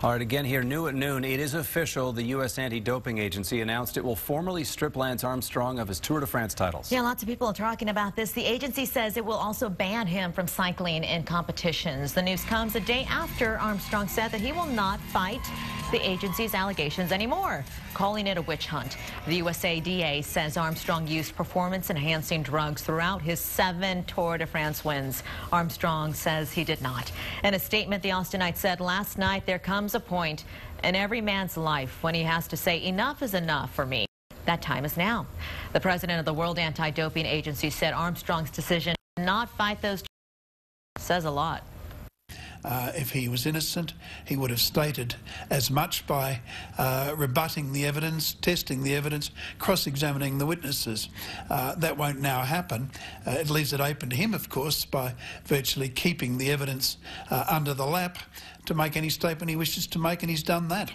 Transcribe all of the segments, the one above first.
All right, again here, new at noon, it is official. The U.S. Anti-Doping Agency announced it will formally strip Lance Armstrong of his Tour de France titles. Yeah, lots of people are talking about this. The agency says it will also ban him from cycling in competitions. The news comes a day after Armstrong said that he will not fight the agency's allegations anymore, calling it a witch hunt. The USADA says Armstrong used performance-enhancing drugs throughout his 7 Tour de France wins. Armstrong says he did not. In a statement, the Austinite said last night, there comes a point in every man's life when he has to say enough is enough for me. That time is now. The president of the World Anti-Doping Agency said Armstrong's decision to not fight those says a lot. If he was innocent, he would have stated as much by rebutting the evidence, testing the evidence, cross-examining the witnesses. That won't now happen. It leaves it open to him, of course, by virtually keeping the evidence under the lap to make any statement he wishes to make, and he's done that.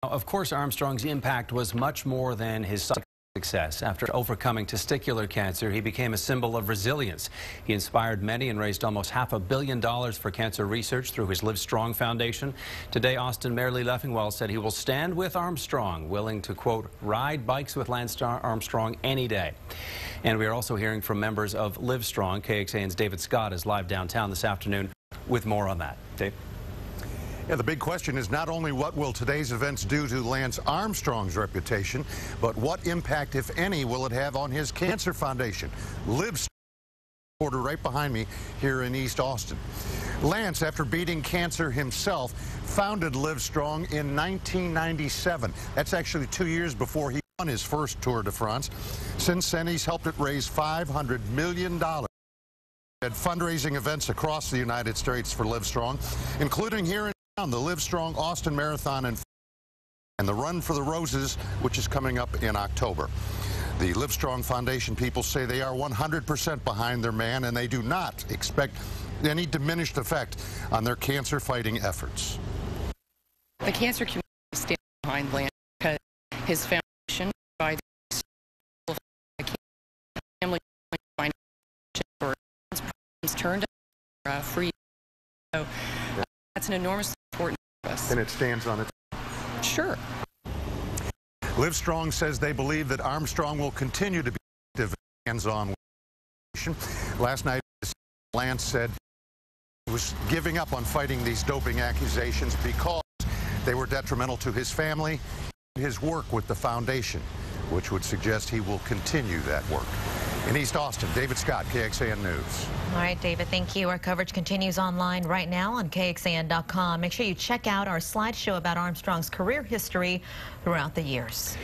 Of course, Armstrong's impact was much more than his success. After overcoming testicular cancer, he became a symbol of resilience. He inspired many and raised almost $500 million for cancer research through his Live Strong Foundation. Today, Austin Mayor Lee Leffingwell said he will stand with Armstrong, willing to, quote, ride bikes with Lance Armstrong any day. And we are also hearing from members of Live Strong. KXAN's David Scott is live downtown this afternoon with more on that. Dave? Yeah, the big question is not only what will today's events do to Lance Armstrong's reputation, but what impact, if any, will it have on his cancer foundation, Live Strong, right behind me here in East Austin. Lance, after beating cancer himself, founded Live Strong in 1997. That's actually 2 years before he won his first Tour de France. Since then, he's helped it raise $500 million. At fundraising events across the United States for Live Strong, including here in the Live Strong Austin Marathon and the Run for the Roses, which is coming up in October. The Live Strong Foundation people say they are 100% behind their man, and they do not expect any diminished effect on their cancer-fighting efforts. The cancer community stands behind Lance because his foundation provides family financial for problems turned out free. So that's an enormous important purpose. And it stands on its own. Sure. Live Strong says they believe that Armstrong will continue to be active hands-on. Last night, Lance said he was giving up on fighting these doping accusations because they were detrimental to his family and his work with the foundation, which would suggest he will continue that work. In East Austin, David Scott, KXAN News. All right, David, thank you. Our coverage continues online right now on KXAN.com. Make sure you check out our slideshow about Armstrong's career history throughout the years.